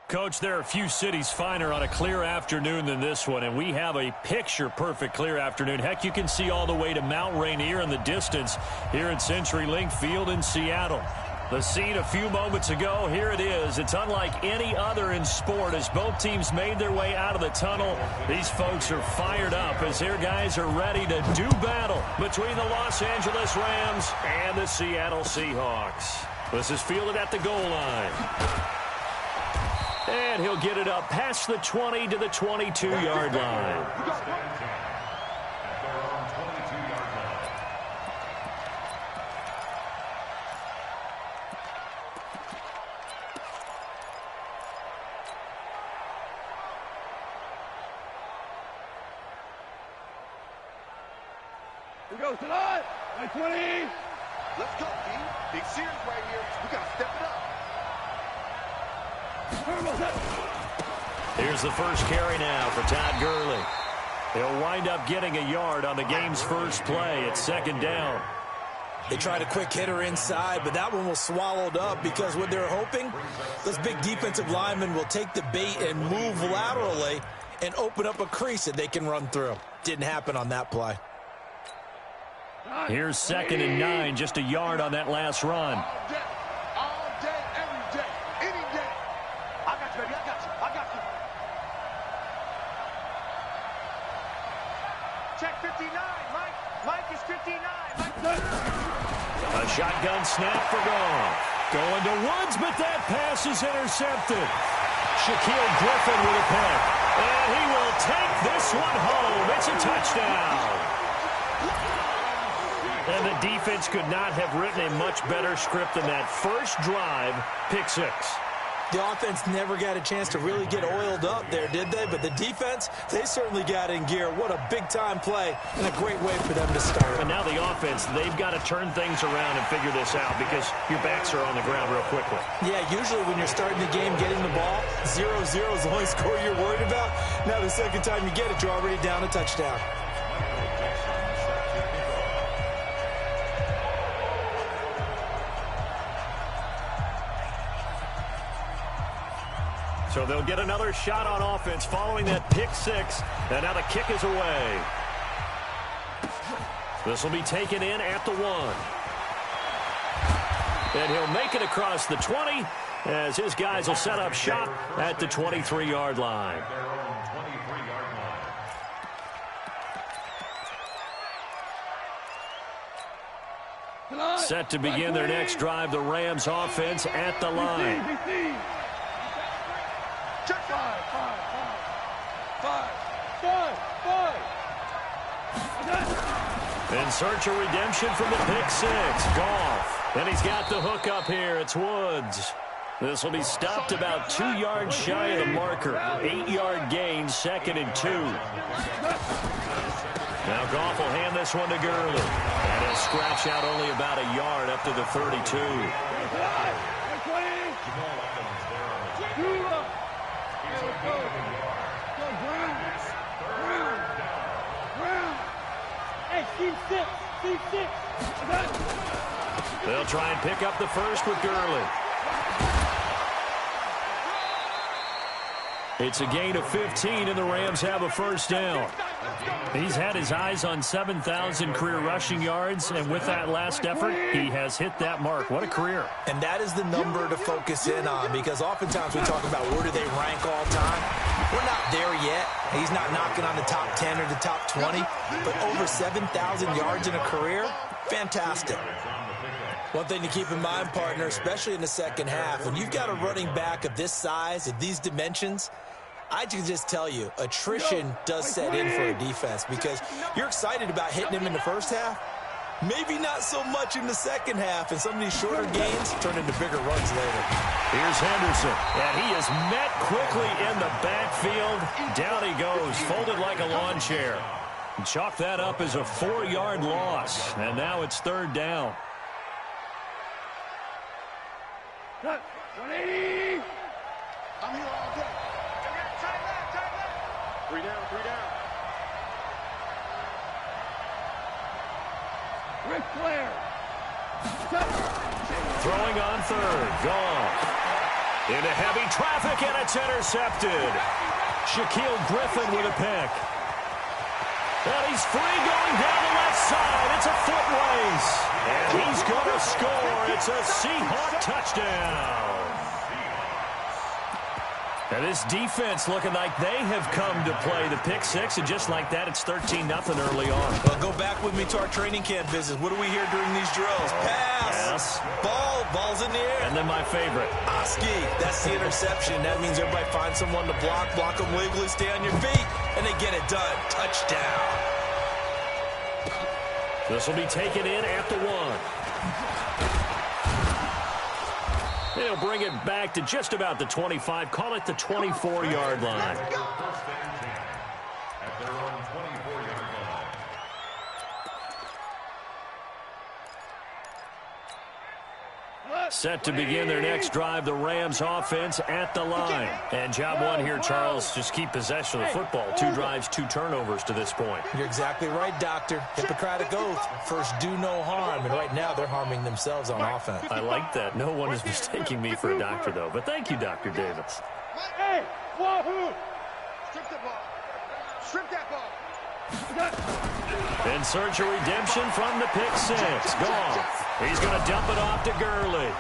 Coach, there are a few cities finer on a clear afternoon than this one, and we have a picture-perfect clear afternoon. Heck, you can see all the way to Mount Rainier in the distance here at CenturyLink Field in Seattle. The scene a few moments ago, here it is. It's unlike any other in sport as both teams made their way out of the tunnel. These folks are fired up as their guys are ready to do battle between the Los Angeles Rams and the Seattle Seahawks. This is fielded at the goal line. And he'll get it up past the 20 to the 22-yard line. Here goes tonight. 20. Let's go, team. Big series right here. We got to step it up. Here's the first carry now for Todd Gurley. He'll wind up getting a yard on the game's first play. It's second down. They tried a quick hitter inside, but that one was swallowed up because what they're hoping, those big defensive linemen will take the bait and move laterally and open up a crease that they can run through. Didn't happen on that play. Here's 2nd and 9, just a yard on that last run. All day, every day, any day. I got you, baby. I got you. I got you. Check 59. Mike is 59. A shotgun snap for Goff. Going to Woods, but that pass is intercepted. Shaquille Griffin with a pick. And he will take this one home. It's a touchdown. And the defense could not have written a much better script than that first drive, pick 6. The offense never got a chance to really get oiled up there, did they? But the defense, they certainly got in gear. What a big-time play and a great way for them to start. And now the offense, they've got to turn things around and figure this out because your backs are on the ground real quickly. Yeah, usually when you're starting the game, getting the ball, 0-0 is the only score you're worried about. Now the second time you get it, you're already down a touchdown. So they'll get another shot on offense following that pick 6. And now the kick is away. This will be taken in at the 1. And he'll make it across the 20 as his guys will set up shop at the 23-yard line. Set to begin their next drive, the Rams offense at the line. In search of redemption from the pick 6. Goff. And he's got the hook up here. It's Woods. This will be stopped about 2 yards shy of the marker. 8-yard gain, 2nd and 2. Now Goff will hand this one to Gurley. And he'll scratch out only about a yard up to the 32. They'll try and pick up the first with Gurley. It's a gain of 15, and the Rams have a first down. He's had his eyes on 7,000 career rushing yards, and with that last effort, he has hit that mark. What a career. And that is the number to focus in on, because oftentimes we talk about where do they rank all time. We're not there yet. He's not knocking on the top 10 or the top 20, but over 7,000 yards in a career, fantastic. One thing to keep in mind, partner, especially in the second half, when you've got a running back of this size, of these dimensions, I can just tell you, attrition does set in for a defense because you're excited about hitting him in the first half. Maybe not so much in the second half, and some of these shorter gains turn into bigger runs later. Here's Henderson, and he is met quickly in the backfield. Down he goes, folded like a lawn chair. Chalk that up as a 4-yard loss, and now it's 3rd down. 180. I'm here all day. Tight left. 3 down, 3 down. Ric Flair. Throwing on 3rd. Goff. Into heavy traffic, and it's intercepted. Shaquille Griffin with a pick. And he's free going down the left side. It's a foot race. And he's going to score. It's a Seahawk touchdown. And this defense looking like they have come to play the pick six, and just like that, it's 13-0 early on. Well, go back with me to our training camp visit. What do we hear during these drills? Pass. Ball's in the air. And then my favorite. Oski. That's the interception. That means everybody finds someone to block them legally, stay on your feet, and they get it done. Touchdown. This will be taken in at the 1. They'll bring it back to just about the 25. Call it the 24-yard line. Set to begin their next drive, the Rams offense at the line. And job one here, Charles, just keep possession of the football. 2 drives, 2 turnovers to this point. You're exactly right, Doctor. Hippocratic oath. First, do no harm. And right now, they're harming themselves on offense. I like that. No one is mistaking me for a doctor, though. But thank you, Dr. Davis. Hey, wahoo! Strip the ball. Strip that ball. In search of redemption from the pick six. Gone. He's going to dump it off to Gurley.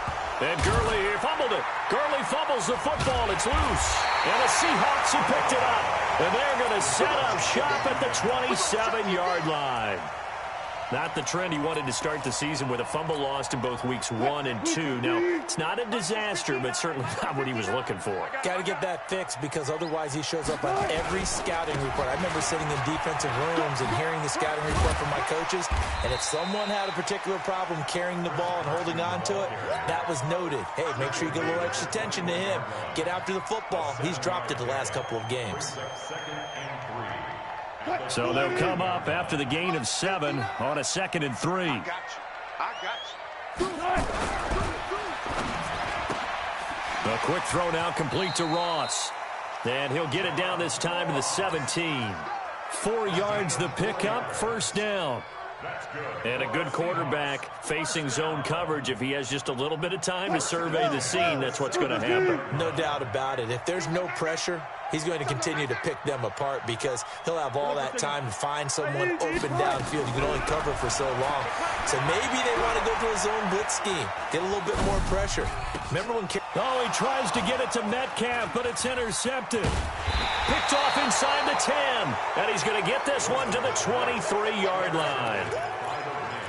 And Gurley here fumbled it. Gurley fumbles the football. It's loose. And the Seahawks have picked it up. And they're going to set up shop at the 27-yard line. Not the trend he wanted to start the season with a fumble lost in both weeks 1 and 2. Now, it's not a disaster, but certainly not what he was looking for. Got to get that fixed because otherwise he shows up on every scouting report. I remember sitting in defensive rooms and hearing the scouting report from my coaches, and if someone had a particular problem carrying the ball and holding on to it, that was noted. Hey, make sure you get a little extra attention to him. Get after the football. He's dropped it the last couple of games. So they'll come up after the gain of 7 on a 2nd and 3. I got you. A quick throw now complete to Ross. And he'll get it down this time to the 17. 4 yards the pickup, first down. And a good quarterback facing zone coverage. If he has just a little bit of time to survey the scene, that's what's going to happen. No doubt about it. If there's no pressure, he's going to continue to pick them apart because he'll have all that time to find someone open downfield. You can only cover for so long. So maybe they want to go to a zone blitz scheme, get a little bit more pressure. Remember when... Oh, he tries to get it to Metcalf, but it's intercepted. Picked off inside the 10. And he's going to get this one to the 23-yard line.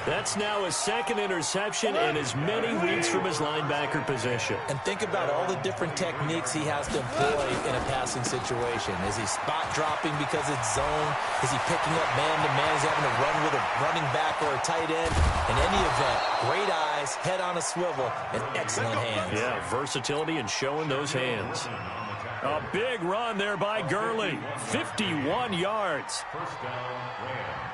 That's now his 2nd interception in as many weeks from his linebacker position. And think about all the different techniques he has to employ in a passing situation. Is he spot dropping because it's zone? Is he picking up man-to-man? Is he having to run with a running back or a tight end? In any event, great eyes, head on a swivel, and excellent hands. Yeah, versatility and showing those hands. A big run there by Gurley. 51 yards. First down, Rams.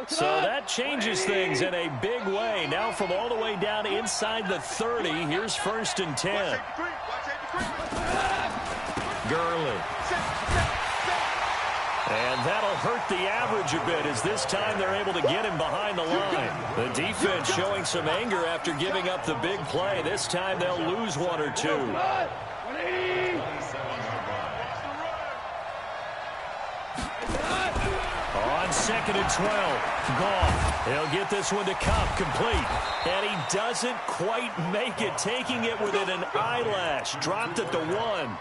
So that changes things in a big way. Now from all the way down inside the 30, here's 1st and 10. Gurley. And that'll hurt the average a bit as this time they're able to get him behind the line. The defense showing some anger after giving up the big play. This time they'll lose 1 or 2. On 2nd and 12, Goff. He'll get this one to Cup, complete. And he doesn't quite make it, taking it within an eyelash. Dropped it to 1.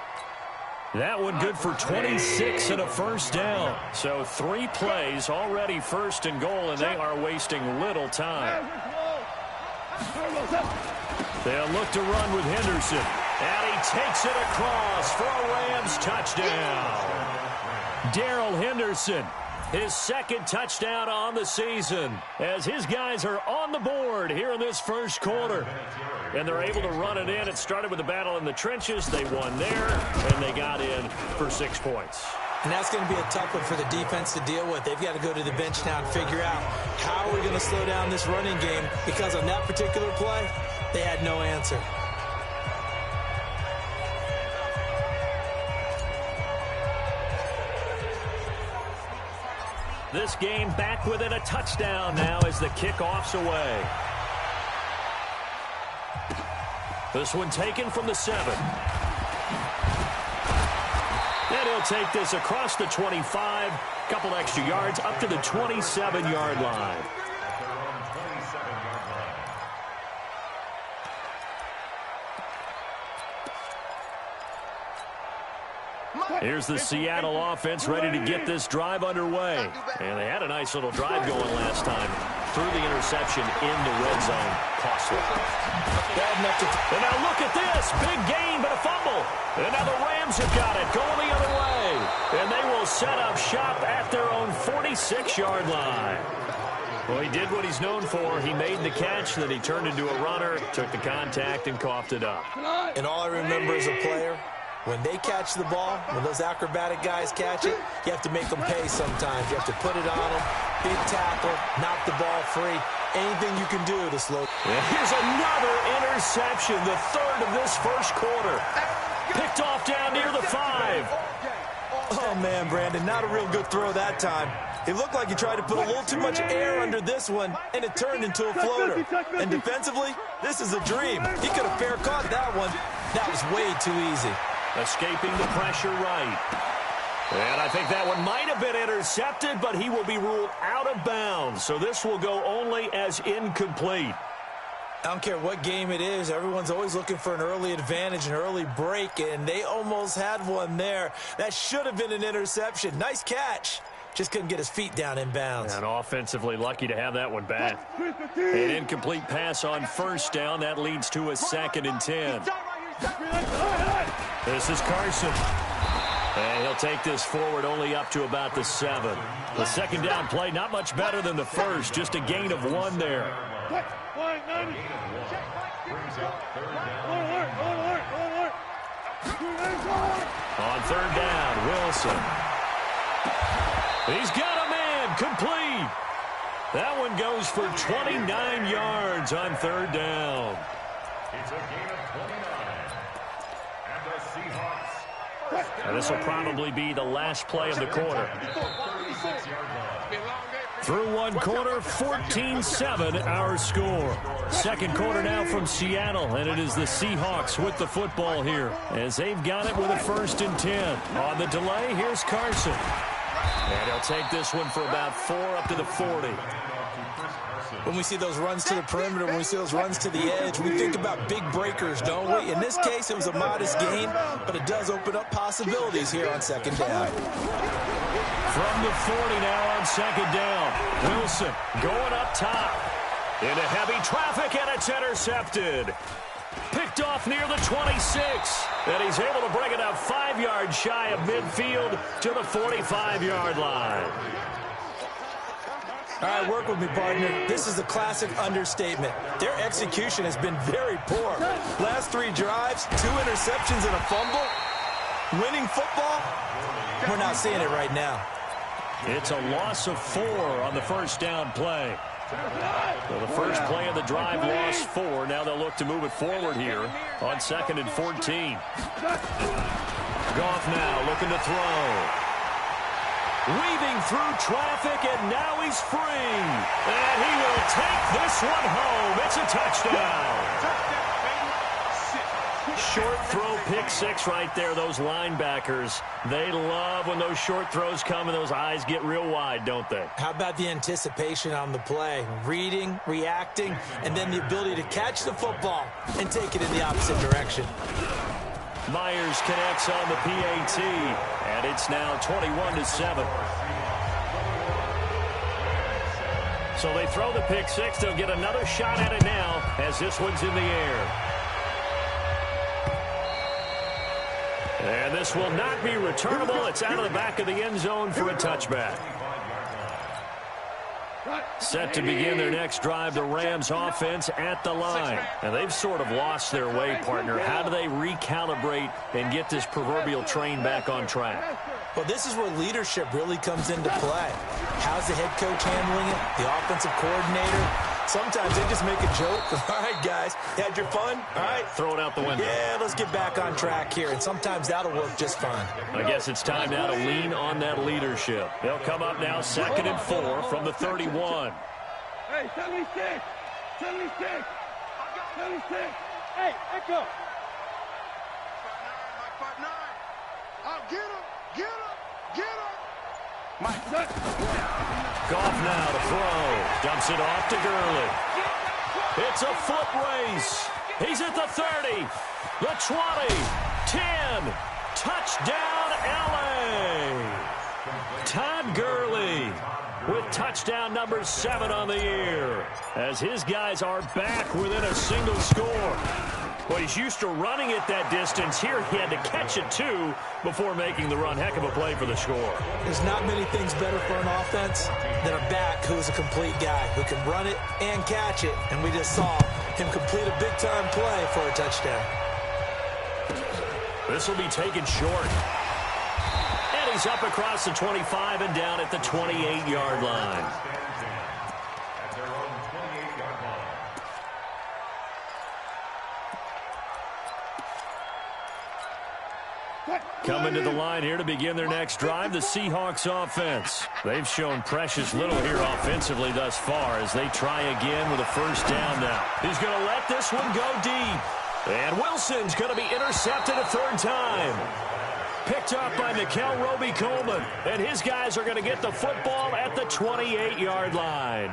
That one good for 26 and a first down. So 3 plays, already 1st and goal, and they are wasting little time. They'll look to run with Henderson. And he takes it across for a Rams touchdown. Darrell Henderson, his 2nd touchdown on the season, as his guys are on the board here in this first quarter. And they're able to run it in. It started with a battle in the trenches. They won there, and they got in for 6 points. And that's going to be a tough one for the defense to deal with. They've got to go to the bench now and figure out how we're going to slow down this running game, because on that particular play, they had no answer. This game back within a touchdown now as the kickoff's away. This one taken from the 7. And he'll take this across the 25, couple extra yards up to the 27-yard line. Here's the Seattle offense ready to get this drive underway. And they had a nice little drive going last time. Threw the interception in the red zone. Costly. And now look at this. Big gain, but a fumble. And now the Rams have got it. Going the other way. And they will set up shop at their own 46-yard line. Well, he did what he's known for. He made the catch, then he turned into a runner, took the contact, and coughed it up. And all I remember as a player, when they catch the ball, when those acrobatic guys catch it, you have to make them pay sometimes. You have to put it on them, big tackle, knock the ball free. Anything you can do to slow. Here's another interception, the third of this first quarter. Picked off down near the 5. Oh, man, Brandon, not a real good throw that time. It looked like he tried to put a little too much air under this one, and it turned into a floater. And defensively, this is a dream. He could have fair caught that one. That was way too easy. Escaping the pressure right. And I think that one might have been intercepted, but he will be ruled out of bounds. So this will go only as incomplete. I don't care what game it is. Everyone's always looking for an early advantage, an early break, and they almost had one there. That should have been an interception. Nice catch. Just couldn't get his feet down in bounds. And offensively lucky to have that one back. An incomplete pass on first down. That leads to a 2nd and 10. This is Carson. And he'll take this forward only up to about the 7. The second down play, not much better than the first. Just a gain of 1 there. On third down, Wilson. He's got a man, complete. That one goes for 29 yards on third down. It's a gain of 29. And the Seahawks. And this will probably be the last play of the quarter. Through one quarter, 14-7 our score. Second quarter now from Seattle, and it is the Seahawks with the football here as they've got it with a 1st and 10. On the delay, here's Carson. And he'll take this one for about 4 up to the 40. When we see those runs to the perimeter, when we see those runs to the edge, we think about big breakers, don't we? In this case, it was a modest gain, but it does open up possibilities here on second down. From the 40 now on second down. Wilson going up top. Into heavy traffic, and it's intercepted. Picked off near the 26. And he's able to bring it up 5 yards shy of midfield to the 45-yard line. All right, work with me, partner. This is a classic understatement. Their execution has been very poor. Last 3 drives, 2 interceptions and a fumble. Winning football? We're not seeing it right now. It's a loss of 4 on the first down play. So the first play of the drive lost 4. Now they'll look to move it forward here on 2nd and 14. Goff now looking to throw. Weaving through traffic, and now he's free. And he will take this one home. It's a touchdown. Short throw, pick 6 right there. Those linebackers, they love when those short throws come and those eyes get real wide, don't they? How about the anticipation on the play? Reading, reacting, and then the ability to catch the football and take it in the opposite direction. Myers connects on the PAT, and it's now 21-7. So they throw the pick 6. They'll get another shot at it now as this one's in the air. And this will not be returnable. It's out of the back of the end zone for a touchback. Set to begin their next drive, the Rams offense at the line. And they've sort of lost their way, partner. How do they recalibrate and get this proverbial train back on track? Well, this is where leadership really comes into play. How's the head coach handling it? The offensive coordinator? Sometimes they just make a joke. All right, guys, you had your fun? All right. Throw it out the window. Yeah, let's get back on track here. And sometimes that'll work just fine. I guess it's time now to lean on that leadership. They'll come up now 2nd and 4 from the 31. Hey, 76! 76! 76! Hey, echo. 5'9". Oh, get him. Get him. Get him. Mike. Goff now to throw. Dumps it off to Gurley. It's a foot race. He's at the 30, the 20, 10. Touchdown, L.A. Todd Gurley with touchdown number 7 on the year, as his guys are back within a single score. Well, he's used to running it that distance. Here he had to catch it, too, before making the run. Heck of a play for the score. There's not many things better for an offense than a back who is a complete guy, who can run it and catch it. And we just saw him complete a big-time play for a touchdown. This will be taken short. And he's up across the 25 and down at the 28-yard line. Coming to the line here to begin their next drive, the Seahawks offense. They've shown precious little here offensively thus far as they try again with a first down now. He's going to let this one go deep. And Wilson's going to be intercepted a third time. Picked up by Nickel Roby-Coleman. And his guys are going to get the football at the 28-yard line.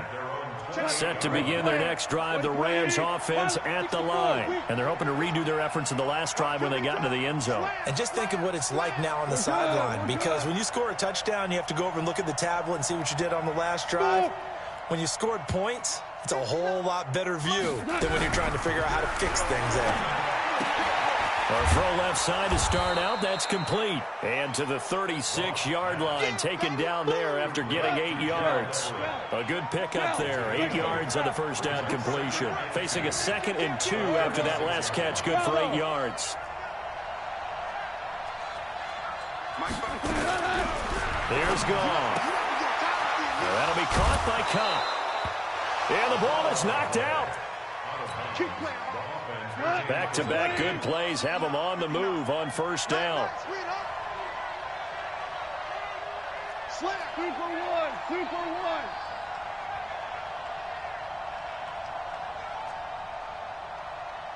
Set to begin their next drive, the Rams offense at the line. And they're hoping to redo their efforts in the last drive when they got into the end zone. And just think of what it's like now on the sideline, because when you score a touchdown, you have to go over and look at the tablet and see what you did on the last drive. When you scored points, it's a whole lot better view than when you're trying to figure out how to fix things there. Our throw left side to start out. That's complete. And to the 36-yard line, taken down there after getting 8 yards. A good pickup there. 8 yards on the first down completion. Facing a 2nd and 2 after that last catch. Good for 8 yards. Here's Goff. That'll be caught by Cup. And the ball is knocked out. Back-to-back good plays have them on the move on first down. 2 for 1. 2 for 1.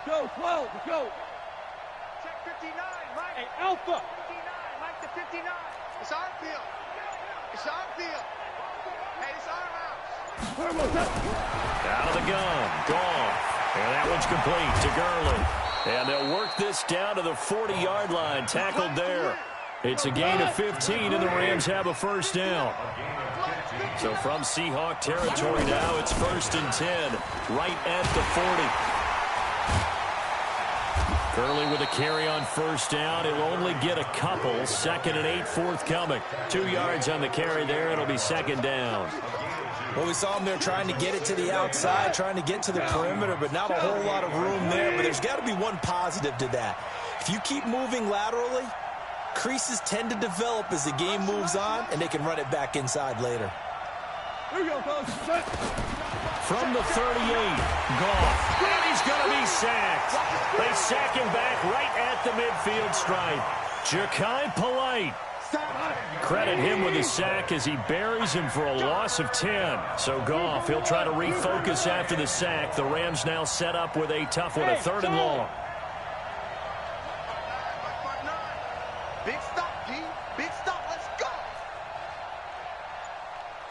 Go, 12. Go. Check 59, Mike. Hey, Alpha. 59, Mike to 59. It's our field. It's our field. Hey, it's our house. Out of the gun. Goff. And that one's complete to Gurley. And they'll work this down to the 40-yard line. Tackled there. It's a gain of 15, and the Rams have a first down. So from Seahawk territory now, it's 1st and 10, right at the 40. Gurley with a carry on first down. He'll only get a couple. 2nd and 8 forthcoming. 2 yards on the carry there. It'll be 2nd down. Well, we saw him there trying to get it to the outside, trying to get to the perimeter, but not a whole lot of room there. But there's got to be one positive to that. If you keep moving laterally, creases tend to develop as the game moves on, and they can run it back inside later. Here you go, coach. From the 38, Goff. And he's going to be sacked. They sack him back right at the midfield stripe. Ja'Kai Polite. Credit him with a sack as he buries him for a loss of 10. So Goff, he'll try to refocus after the sack. The Rams now set up with a tough one, a 3rd and long. Big stop, D. Big stop. Let's go.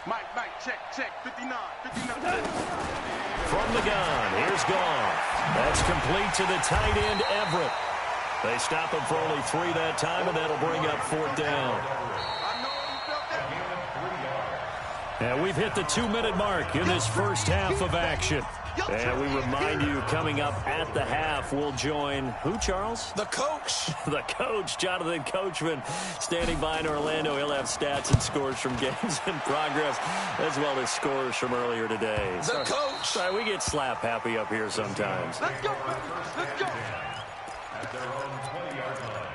Mike, check. 59. From the gun, here's Goff. That's complete to the tight end, Everett. They stop him for only 3 that time, and that'll bring up 4th down. And we've hit the 2-minute mark in this first half of action. And we remind you, coming up at the half, we'll join who, Charles? The coach. The coach, Jonathan Coachman, standing by in Orlando. He'll have stats and scores from games in progress, as well as scores from earlier today. The coach. Sorry, we get slap happy up here sometimes. Let's go. Let's go. At their own 20-yard line.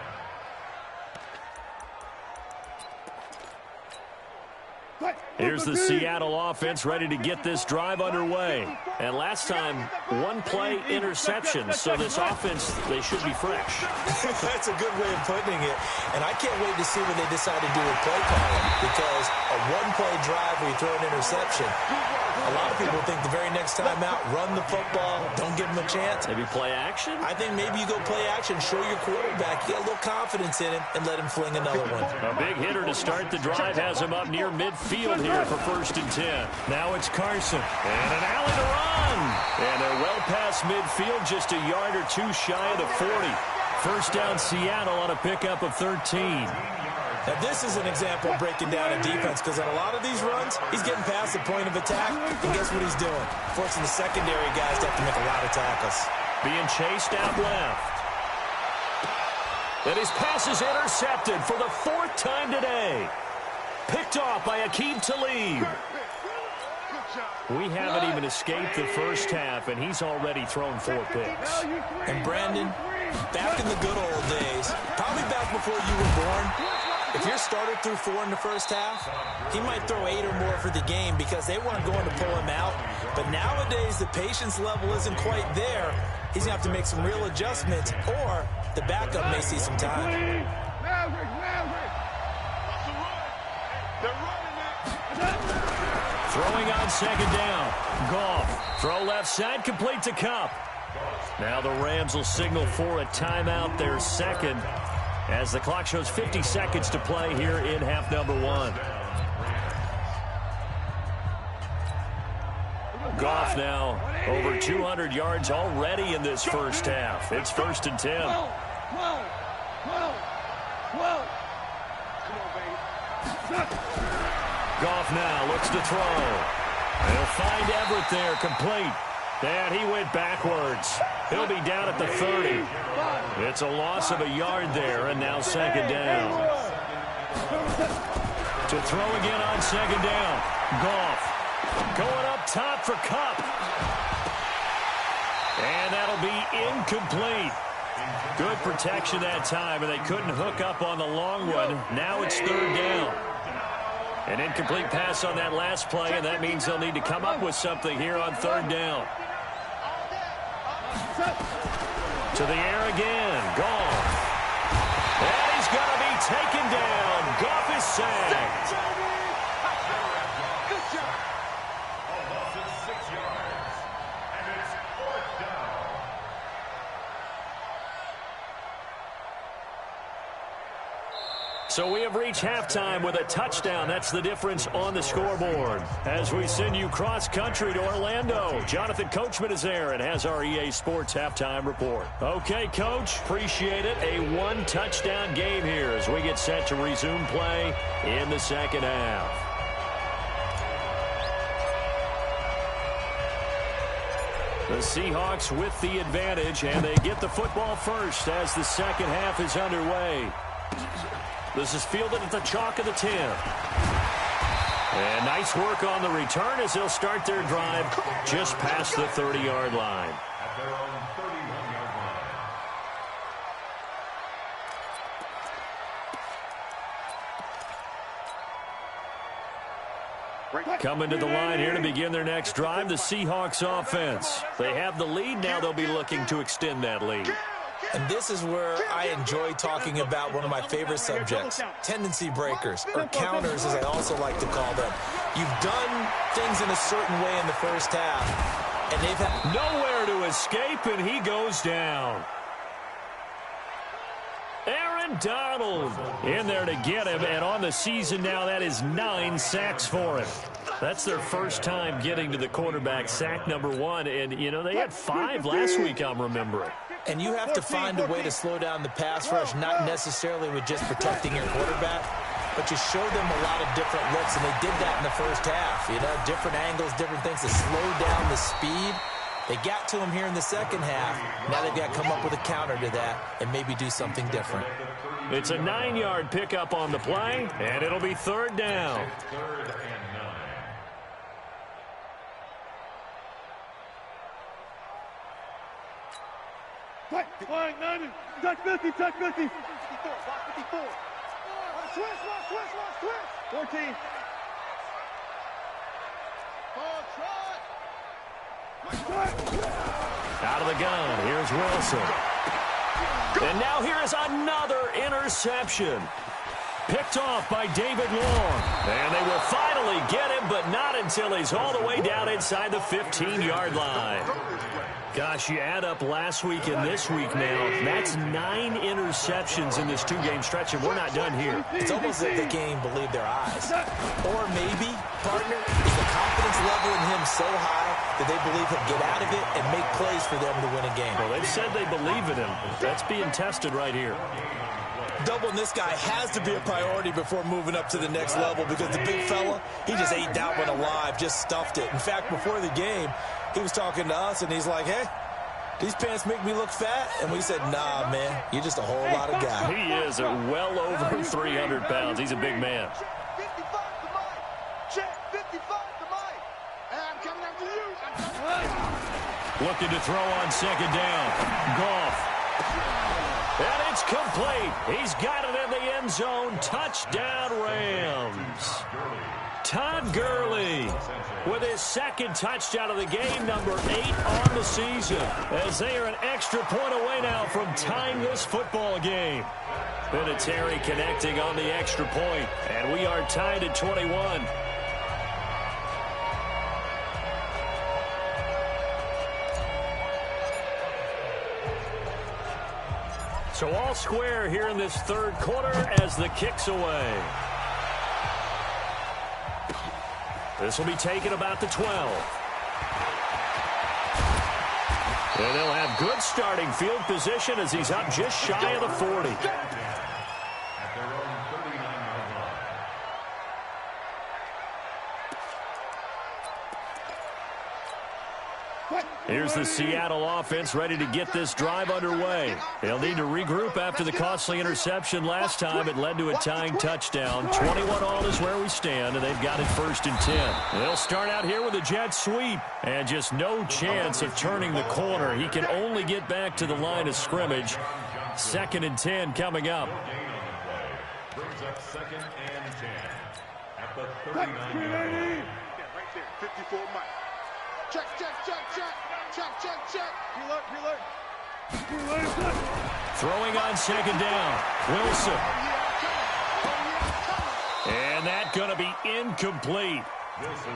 Right. Here's the Seattle offense ready to get this drive underway. And last time, one-play interception. So this offense, they should be fresh. That's a good way of putting it. And I can't wait to see what they decide to do with play calling, because a one-play drive where you throw an interception, a lot of people think the very next time out, run the football, don't give them a chance. Maybe play action? I think maybe you go play action, show your quarterback, get a little confidence in him, and let him fling another one. A big hitter to start the drive has him up near midfield here for 1st and 10. Now it's Carson. And an alley to run. And they're well past midfield, just a yard or two shy of the 40. First down Seattle on a pickup of 13. Now, this is an example of breaking down a defense, because on a lot of these runs, he's getting past the point of attack, and guess what he's doing? Forcing the secondary guys to have to make a lot of tackles. Being chased out left. And his pass is intercepted for the 4th time today. Picked off by Aqib Talib. We haven't even escaped the first half, and he's already thrown 4 picks. And Brandon, back in the good old days, probably back before you were born, if your starter threw 4 in the first half, he might throw 8 or more for the game because they weren't going to pull him out. But nowadays, the patience level isn't quite there. He's going to have to make some real adjustments, or the backup may see some time. Throwing on 2nd down. Goff. Throw left side, complete to Kupp. Now the Rams will signal for a timeout, their 2nd, as the clock shows 50 seconds to play here in half number 1. Goff now over 200 yards already in this first half. It's 1st and 10. Goff now looks to throw. He'll find Everett there, complete. And he went backwards. He'll be down at the 30. It's a loss of a yard there, and now 2nd down. To throw again on 2nd down. Goff going up top for Kupp. And that'll be incomplete. Good protection that time, and they couldn't hook up on the long one. Now it's 3rd down. An incomplete pass on that last play, and that means they'll need to come up with something here on 3rd down. To the air again. Goff. And he's going to be taken down. Goff is sacked. Good job. A loss of 6 yards. And it's 4th down. So we have reached halftime with a touchdown. That's the difference on the scoreboard. As we send you cross-country to Orlando, Jonathan Coachman is there and has our EA Sports halftime report. Okay, Coach, appreciate it. A 1-touchdown game here as we get set to resume play in the 2nd half. The Seahawks with the advantage, and they get the football first as the 2nd half is underway. This is fielded at the chalk of the 10. And nice work on the return as they'll start their drive just past the 30-yard line. At their own 31-yard line. Coming to the line here to begin their next drive, the Seahawks offense. They have the lead. Now they'll be looking to extend that lead. And this is where I enjoy talking about one of my favorite subjects, tendency breakers, or counters as I also like to call them. You've done things in a certain way in the first half, and they've had nowhere to escape, and he goes down. Aaron Donald in there to get him, and on the season now, that is 9 sacks for him. That's their first time getting to the quarterback, sack number 1, and, you know, they had 5 last week, I'm remembering. And you have to find a way to slow down the pass rush, not necessarily with just protecting your quarterback, but you show them a lot of different looks, and they did that in the first half. You know, different angles, different things to slow down the speed. They got to him here in the 2nd half. Now they've got to come up with a counter to that and maybe do something different. It's a 9-yard pickup on the play, and it'll be 3rd down. 3rd and 9. Fine, 90. Touch 50, touch 50. 54, 54. Switch. 14. Out of the gun, here's Wilson. And now here is another interception. Picked off by David Long. And they will finally get him, but not until he's all the way down inside the 15-yard line. Gosh, you add up last week and this week now, that's 9 interceptions in this 2-game stretch, and we're not done here. It's almost like they can't even believe their eyes. Or maybe, partner, is the confidence level in him so high that they believe he'll get out of it and make plays for them to win a game. Well, they've said they believe in him. That's being tested right here. Doubling this guy has to be a priority before moving up to the next level because the big fella, he just ate that one alive, just stuffed it. In fact, before the game, he was talking to us, and he's like, hey, these pants make me look fat? And we said, nah, man, you're just a whole lot of guy. He is well over 300 pounds. He's a big man. Check 55 to Mike. Check 55 to Mike. And I'm coming after you. Looking to throw on second down. Goff. And it's complete. He's got it in the end zone. Touchdown, Rams. Todd Gurley with his second touchdown of the game, number 8 on the season, as they are an extra point away now from tying this football game. Vinatieri connecting on the extra point, and we are tied at 21. So all square here in this third quarter as the kick's away. This will be taken about the 12. And they'll have good starting field position as he's up just shy of the 40. Here's the Seattle offense ready to get this drive underway. They'll need to regroup after the costly interception last time. It led to a tying touchdown. 21 all is where we stand, and they've got it 1st and 10. They'll start out here with a jet sweep, and just no chance of turning the corner. He can only get back to the line of scrimmage. 2nd and 10 coming up. Brings up 2nd and 10 at the 39-yard line. Right there, 54 Mike. Check, check, check, check. Check, check, check. Reload. Throwing on second down. Wilson. And that going to be incomplete.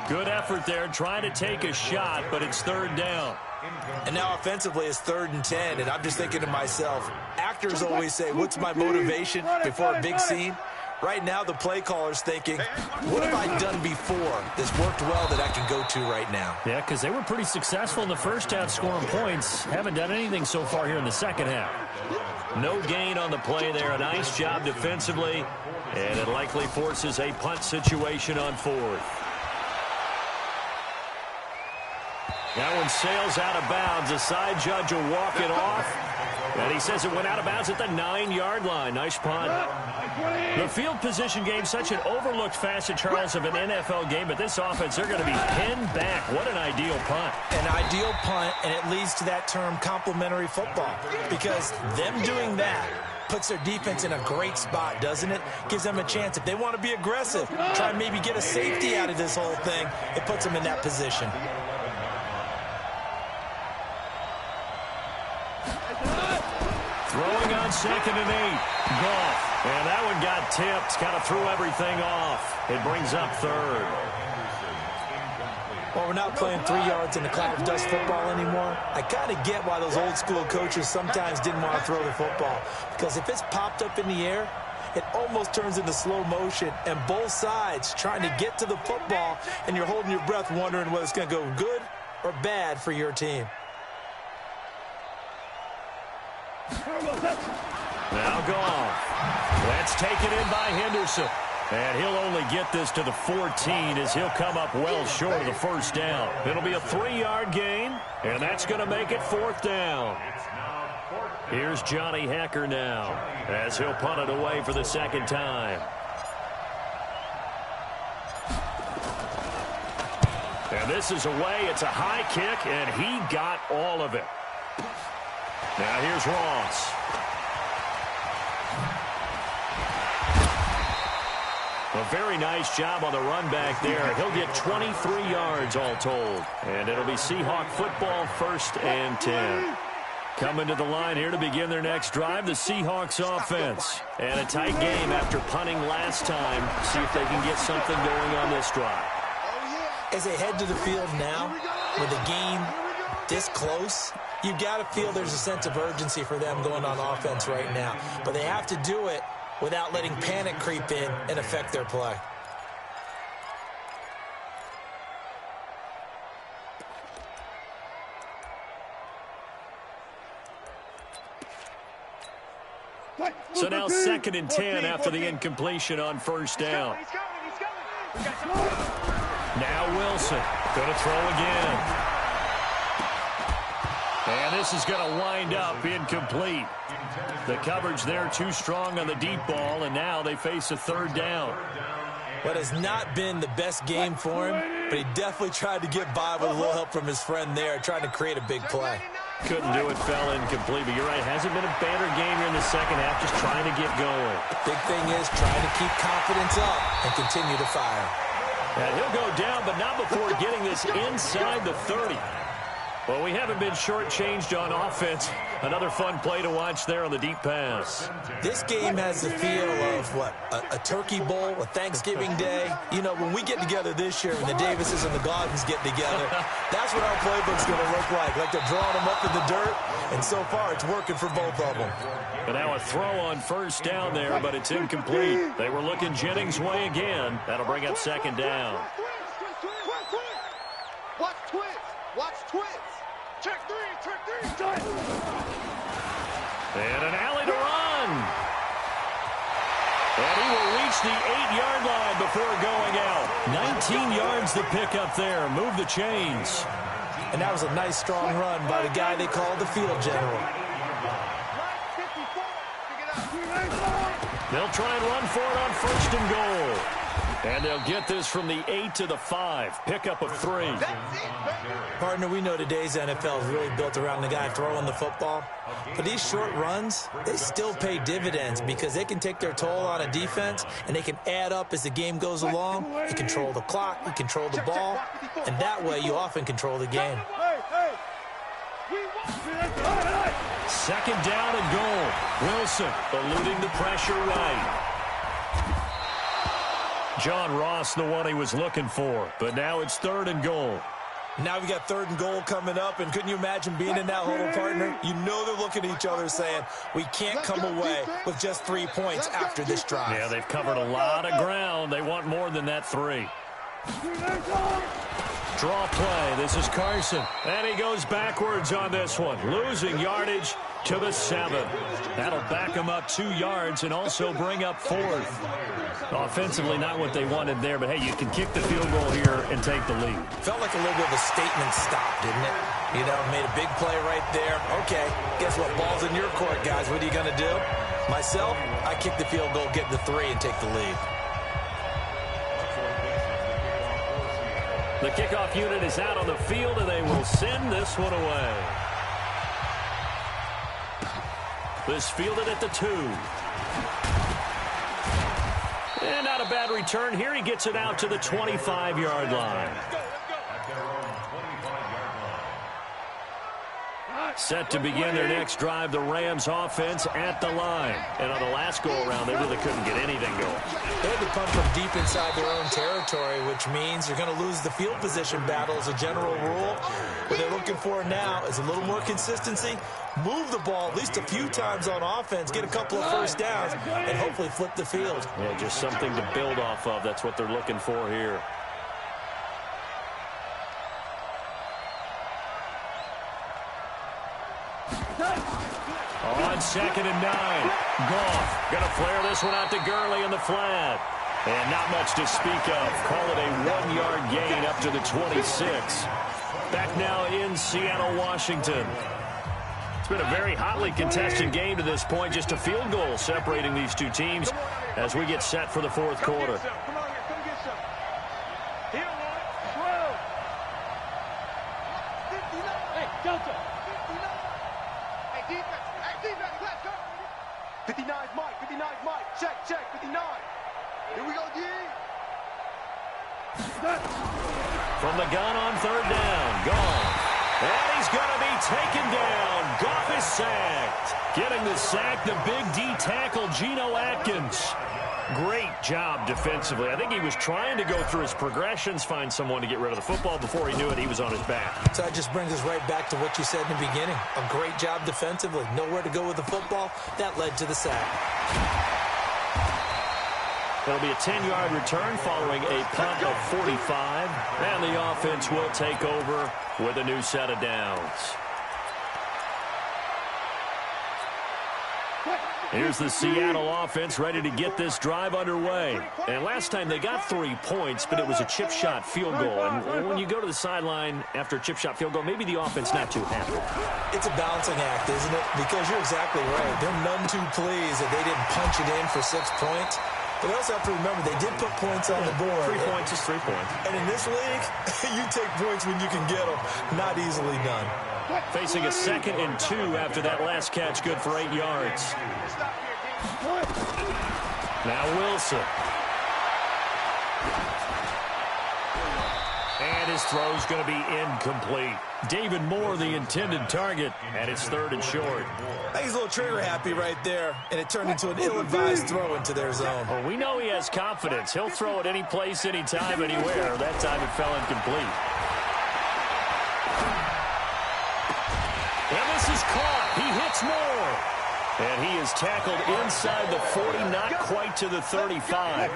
Good effort there, trying to take a shot, but it's 3rd down. And now offensively it's 3rd and 10, and I'm just thinking to myself, actors always say, what's my motivation before a big scene? Right now the play caller's thinking, what have I done before that's worked well that I can go to right now? Yeah, because they were pretty successful in the first half scoring points. Haven't done anything so far here in the second half. No gain on the play there. A nice job defensively, and it likely forces a punt situation on 4th. That one sails out of bounds. The side judge will walk it off. And he says it went out of bounds at the 9-yard line. Nice punt. The field position game, such an overlooked facet, Charles, of an NFL game. But this offense, they're going to be pinned back. What an ideal punt. An ideal punt, and it leads to that term complementary football. Because them doing that puts their defense in a great spot, doesn't it? Gives them a chance. If they want to be aggressive, try and maybe get a safety out of this whole thing, it puts them in that position. Throwing on 2nd and 8. Goff. And that one got tipped. Kind of threw everything off. It brings up 3rd. Well, we're not playing 3 yards in the cloud of dust football anymore. I kind of get why those old school coaches sometimes didn't want to throw the football. Because if it's popped up in the air, it almost turns into slow motion. And both sides trying to get to the football, and you're holding your breath wondering whether it's going to go good or bad for your team. Now Goff. That's taken in by Henderson. And he'll only get this to the 14 as he'll come up well short of the 1st down. It'll be a 3-yard gain, and that's going to make it 4th down. Here's Johnny Hecker now as he'll punt it away for the 2nd time. And this is away. It's a high kick, and he got all of it. Now here's Ross. The A very nice job on the run back there. He'll get 23 yards all told. And it'll be Seahawk football, 1st and 10. Coming to the line here to begin their next drive, the Seahawks offense. And a tight game after punting last time. See if they can get something going on this drive. As they head to the field now, with the game this close, you've got to feel there's a sense of urgency for them going on offense right now. But they have to do it without letting panic creep in and affect their play. So now 2nd and 10 after the incompletion on 1st down. Now Wilson going to throw again. And this is going to wind up incomplete. The coverage there too strong on the deep ball, and now they face a 3rd down. What has not been the best game for him, but he definitely tried to get by with a little help from his friend there, trying to create a big play. Couldn't do it, fell incomplete, but you're right, hasn't been a better game here in the second half, just trying to get going. Big thing is trying to keep confidence up and continue to fire. And he'll go down, but not before getting this inside the 30. Well, we haven't been shortchanged on offense. Another fun play to watch there on the deep pass. This game has the feel of, what, a turkey bowl, a Thanksgiving day. You know, when we get together this year and the Davises and the Gaudens get together, that's what our playbook's going to look like they're drawing them up in the dirt, and so far it's working for both of them. But now a throw on 1st down there, but it's incomplete. They were looking Jennings' way again. That'll bring up 2nd down. Watch twist. Watch twist. Check three. And an alley to run. And he will reach the 8-yard line before going out. 19 yards to pick up there. Move the chains. And that was a nice, strong run by the guy they call the field general. They'll try and run for it on 1st and goal. And they'll get this from the 8 to the 5. Pickup of 3. Partner, we know today's NFL is really built around the guy throwing the football. But these short runs, they still pay dividends because they can take their toll on a defense and they can add up as the game goes along. You control the clock, you control the ball, and that way you often control the game. 2nd down and goal. Wilson eluding the pressure right. John Ross, the one he was looking for, but now it's 3rd and goal. Now we got 3rd and goal coming up, and couldn't you imagine being in that huddle, partner? You know they're looking at each other saying, we can't come away with just 3 points after this drive. Yeah, they've covered a lot of ground. They want more than that 3. Draw play. This is Carson. And he goes backwards on this one, losing yardage to the 7. That'll back him up 2 yards and also bring up 4th. Offensively, not what they wanted there, but hey, you can kick the field goal here and take the lead. Felt like a little bit of a statement stop, didn't it? You know, made a big play right there. Okay, guess what? Ball's in your court, guys. What are you going to do? Myself, I kick the field goal, get the 3, and take the lead. The kickoff unit is out on the field, and they will send this one away. This fielded at the 2. And not a bad return here. He gets it out to the 25-yard line. Set to begin their next drive, the Rams offense at the line. And on the last go-around, they really couldn't get anything going. They had to punt from deep inside their own territory, which means you're going to lose the field position battle as a general rule. What they're looking for now is a little more consistency, move the ball at least a few times on offense, get a couple of 1st downs, and hopefully flip the field. Yeah, just something to build off of. That's what they're looking for here. On 2nd and 9, Goff going to flare this one out to Gurley in the flat. And not much to speak of. Call it a 1-yard gain up to the 26. Back now in Seattle, Washington. It's been a very hotly contested game to this point. Just a field goal separating these two teams as we get set for the 4th quarter. Here we go, D. From the gun on third down. Gone. And he's going to be taken down. Goff is sacked. Getting the sack, the big D tackle, Geno Atkins. Great job defensively. I think he was trying to go through his progressions, find someone to get rid of the football. Before he knew it, he was on his back. So that just brings us right back to what you said in the beginning. A great job defensively. Nowhere to go with the football. That led to the sack. It'll be a 10-yard return following a punt of 45. And the offense will take over with a new set of downs. Here's the Seattle offense ready to get this drive underway. And last time they got 3 points, but it was a chip shot field goal. And when you go to the sideline after a chip shot field goal, maybe the offense not too happy. It's a balancing act, isn't it? Because you're exactly right. They're none too pleased that they didn't punch it in for 6 points. But we also have to remember they did put points on the board. 3 points is 3 points. And in this league, you take points when you can get them. Not easily done. Facing a 2nd and 2 after that last catch, good for 8 yards. Now Wilson. And his throw's going to be incomplete. David Moore, the intended target, and it's 3rd and short. I think he's a little trigger happy right there, and it turned into an ill-advised throw into their zone. Well, we know he has confidence. He'll throw it any place, anytime, anywhere. That time it fell incomplete. And this is caught. He hits Moore. And he is tackled inside the 40, not quite to the 35.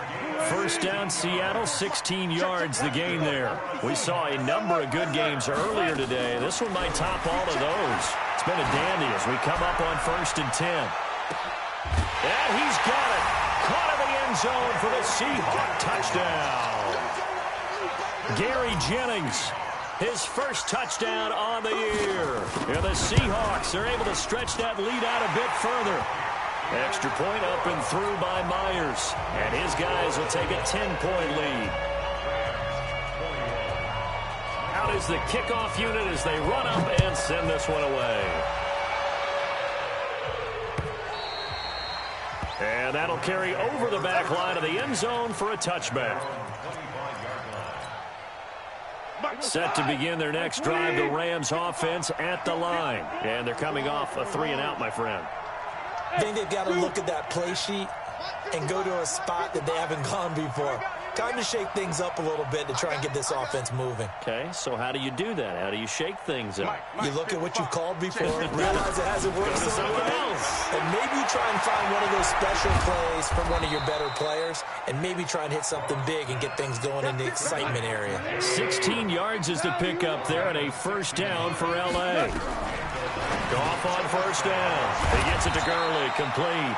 First down, Seattle, 16 yards the gain there. We saw a number of good games earlier today. This one might top all of those. It's been a dandy as we come up on 1st and 10. And he's got it. Caught in the end zone for the Seahawk touchdown. Gary Jennings. His first touchdown on the year. And the Seahawks are able to stretch that lead out a bit further. Extra point up and through by Myers. And his guys will take a 10-point lead. Out is the kickoff unit as they run up and send this one away. And that'll carry over the back line of the end zone for a touchback. Set to begin their next drive, the Rams offense at the line. And they're coming off a 3-and-out, my friend. I think they've got to look at that play sheet and go to a spot that they haven't gone before. Time to shake things up a little bit to try and get this offense moving. Okay, so how do you do that? How do you shake things up? You look at what you've called before, realize it hasn't worked so well, and maybe try and find one of those special plays from one of your better players, and maybe try and hit something big and get things going in the excitement area. 16 yards is the pickup there, and a first down for L.A. Goff on first down. He gets it to Gurley, complete.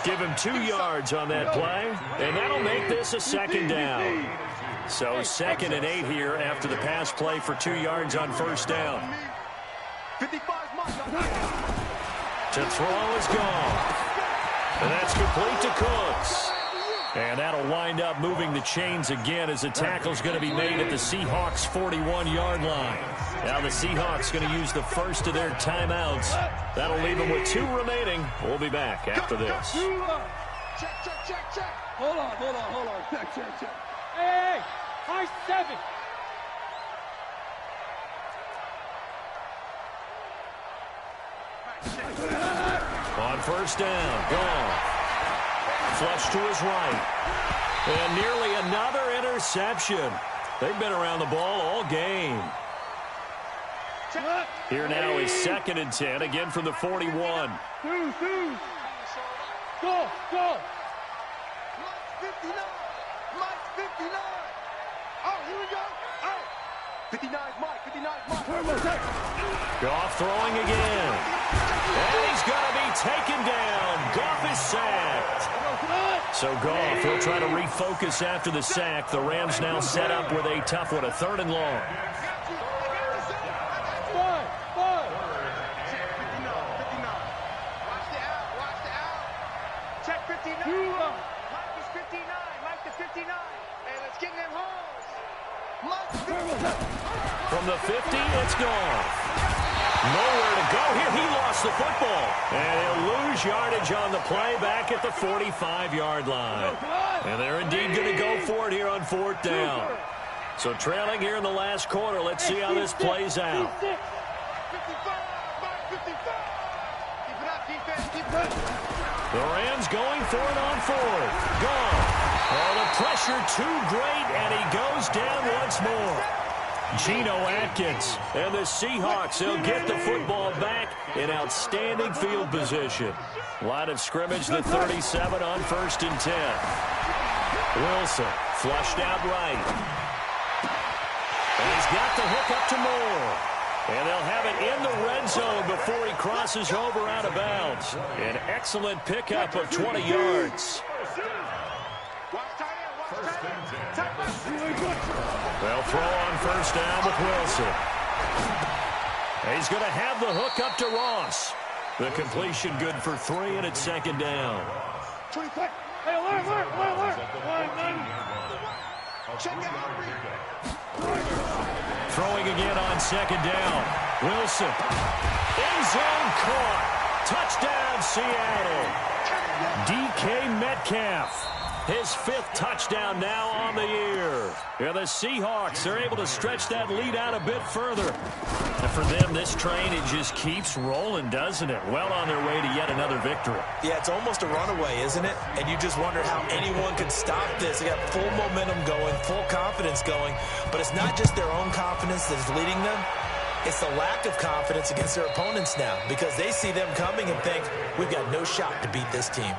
Give him 2 yards on that play, and that'll make this a 2nd down. So 2nd and 8 here after the pass play for 2 yards on first down. To throw is gone. And that's complete to Cooks. And that'll wind up moving the chains again as the tackle's going to be made at the Seahawks' 41-yard line. Now the Seahawks going to use the first of their timeouts. That'll leave them with 2 remaining. We'll be back after this. Check. Hold on. Check. Hey, high 7. On first down, gone. Flush to his right. And nearly another interception. They've been around the ball all game. Here now is 2nd and 10, again from the 41. Go. Mike 59. Oh, here we go. Oh. 59's Mike. Goff throwing again. And he's going to be taken down. Goff is sacked. So Goff will try to refocus after the sack. The Rams now set up with a tough one, a 3rd and long. Check 59. Mike is 59. Mike to 59. Hey, let's get in them holes. Mike 59. From the 50, it's gone. Nowhere to go here. He lost the football. And he'll lose yardage on the play back at the 45-yard line. And they're indeed going to go for it here on 4th down. So trailing here in the last quarter. Let's see how this plays out. 55, 55. Keep it up, defense. Keep it up. The Rams going for it on 4th. Gone. Oh, the pressure too great, and he goes down once more. Geno Atkins and the Seahawks, they'll get the football back in outstanding field position. Line of scrimmage, the 37 on 1st and 10. Wilson flushed out right. And he's got the hook up to Moore. And they'll have it in the red zone before he crosses over out of bounds. An excellent pickup of 20 yards. They'll throw on 1st down with Wilson. He's going to have the hook up to Ross. The completion good for 3, and it's 2nd down. Hey, alert. Throwing again on 2nd down. Wilson. End zone caught. Touchdown, Seattle. DK Metcalf. His 5th touchdown now on the year. Yeah, the Seahawks are able to stretch that lead out a bit further. And for them, this train, it just keeps rolling, doesn't it? Well on their way to yet another victory. Yeah, it's almost a runaway, isn't it? And you just wonder how anyone could stop this. They got full momentum going, full confidence going. But it's not just their own confidence that's leading them. It's the lack of confidence against their opponents now, because they see them coming and think, we've got no shot to beat this team.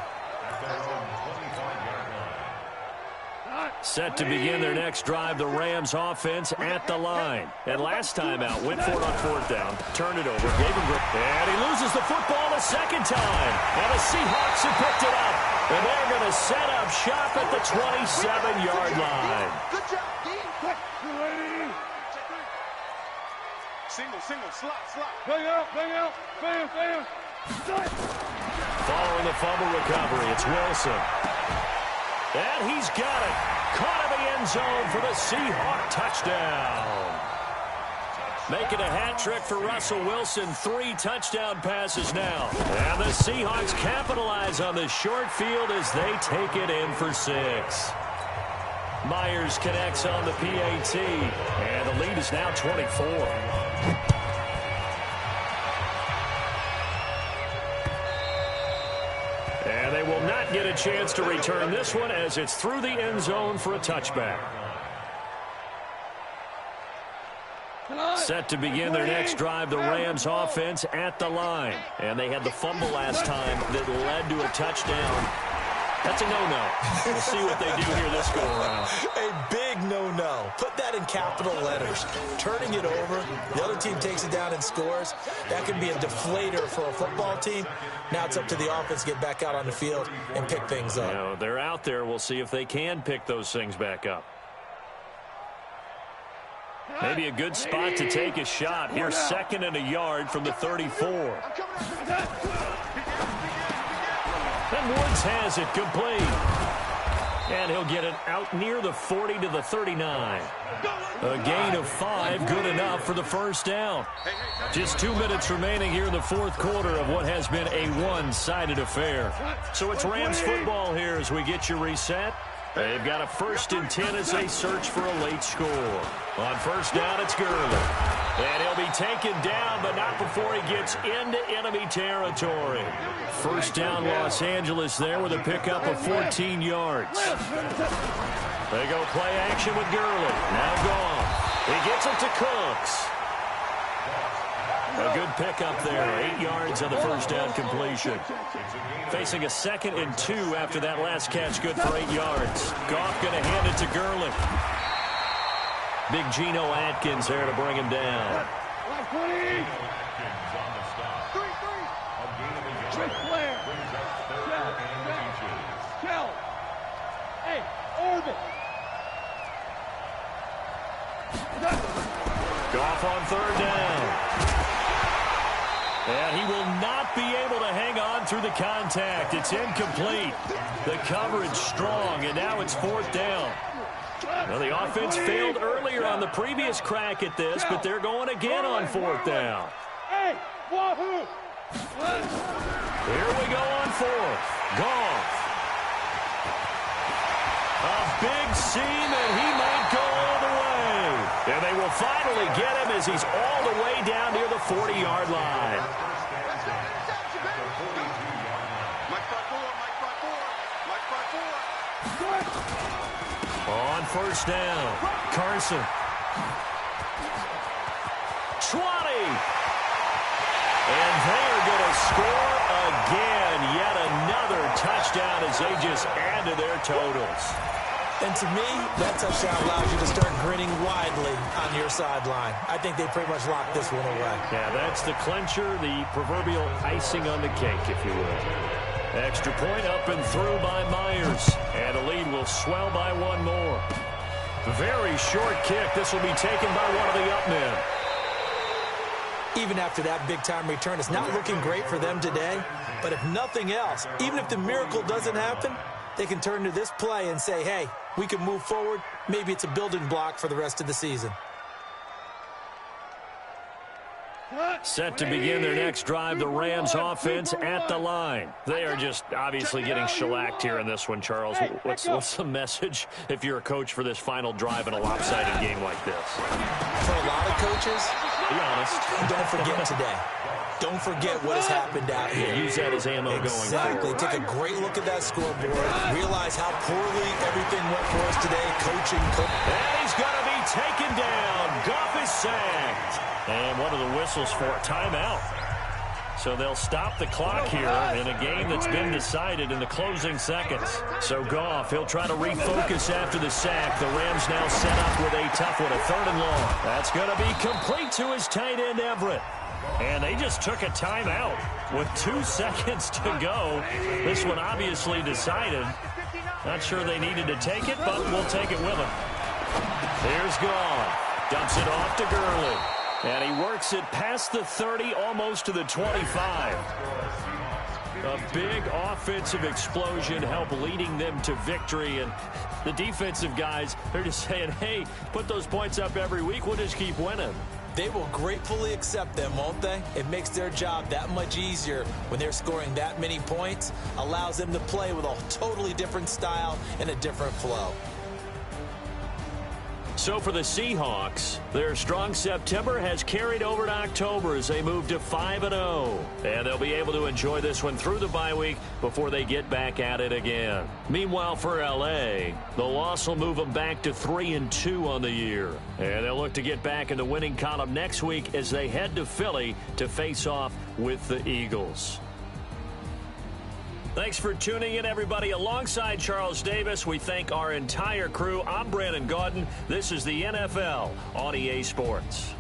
Set to begin their next drive, the Rams offense at the line. And last time out, went for it on 4th down, turned it over, gave him grip, and he loses the football a 2nd time. And the Seahawks have picked it up, and they're going to set up shop at the 27-yard line. Good job, D. Single, slot. Bang out. Following the fumble recovery, it's Wilson. And he's got it. Caught in the end zone for the Seahawk touchdown. Making a hat trick for Russell Wilson. 3 touchdown passes now. And the Seahawks capitalize on the short field as they take it in for 6. Myers connects on the PAT. And the lead is now 24. And they will not get a chance to return this one as it's through the end zone for a touchback. Set to begin their next drive, the Rams offense at the line. And they had the fumble last time that led to a touchdown. That's a no-no. We'll see what they do here this go-around. A big no-no. Put that in capital letters. Turning it over, the other team takes it down and scores. That can be a deflator for a football team. Now it's up to the offense to get back out on the field and pick things up. You know, they're out there. We'll see if they can pick those things back up. Maybe a good spot to take a shot. Here's 2nd and a yard from the 34. And Woods has it complete. And he'll get it out near the 40 to the 39. A gain of 5, good enough for the 1st down. Just 2 minutes remaining here in the 4th quarter of what has been a one-sided affair. So it's Rams football here as we get you reset. They've got a 1st and 10 as they search for a late score. On 1st down, it's Gurley. And he'll be taken down, but not before he gets into enemy territory. 1st down, Los Angeles there with a pickup of 14 yards. They go play action with Gurley. Now gone. He gets it to Cooks. A good pickup there. 8 yards on the 1st down completion. Facing a 2nd and 2 after that last catch, good for 8 yards. Goff going to hand it to Gurley. Big Geno Atkins there to bring him down. Hey, orbit. Goff on 3rd down. And he will not be able to hang on through the contact. It's incomplete. The coverage strong, and now it's 4th down. Well, the offense failed earlier on the previous crack at this, but they're going again on 4th down. Hey, wahoo! Here we go on 4th. Goff. seam, and he might go all the way. And they will finally get him as he's all the way down near the 40-yard line. On first down, Carson. 20. And they're going to score again. Yet another touchdown as they just add to their totals. And to me, that touchdown allows you to start grinning widely on your sideline. I think they pretty much locked this one away. Yeah, that's the clincher, the proverbial icing on the cake, if you will. Extra point up and through by Myers. And the lead will swell by one more. Very short kick. This will be taken by one of the up men. Even after that big-time return, it's not looking great for them today. But if nothing else, even if the miracle doesn't happen, they can turn to this play and say, hey, we can move forward. Maybe it's a building block for the rest of the season. Set to begin their next drive, the Rams offense at the line. They are just obviously getting shellacked here in this one, Charles. What's the message if you're a coach for this final drive in a lopsided game like this? For a lot of coaches, be honest, don't forget today. Don't forget what has happened out here. Yeah, use that as ammo going forward. Exactly. Take a great look at that scoreboard. Realize how poorly everything went for us today. Coaching. And he's going to be taken down. Goff is sacked. And what are the whistles for? Timeout. So they'll stop the clock here in a game that's been decided in the closing seconds. So Goff, he'll try to refocus after the sack. The Rams now set up with a tough one, a 3rd and long. That's going to be complete to his tight end, Everett. And they just took a timeout with 2 seconds to go. This one obviously decided. Not sure they needed to take it, but we'll take it with them. Here's Goff. Dumps it off to Gurley. And he works it past the 30, almost to the 25. A big offensive explosion helped leading them to victory. And the defensive guys, they're just saying, hey, put those points up every week. We'll just keep winning. They will gratefully accept them, won't they? It makes their job that much easier when they're scoring that many points. Allows them to play with a totally different style and a different flow. So for the Seahawks, their strong September has carried over to October as they move to 5-0. And they'll be able to enjoy this one through the bye week before they get back at it again. Meanwhile, for L.A., the loss will move them back to 3-2 on the year. And they'll look to get back in the winning column next week as they head to Philly to face off with the Eagles. Thanks for tuning in, everybody. Alongside Charles Davis, we thank our entire crew. I'm Brandon Gaudin. This is the NFL on EA Sports.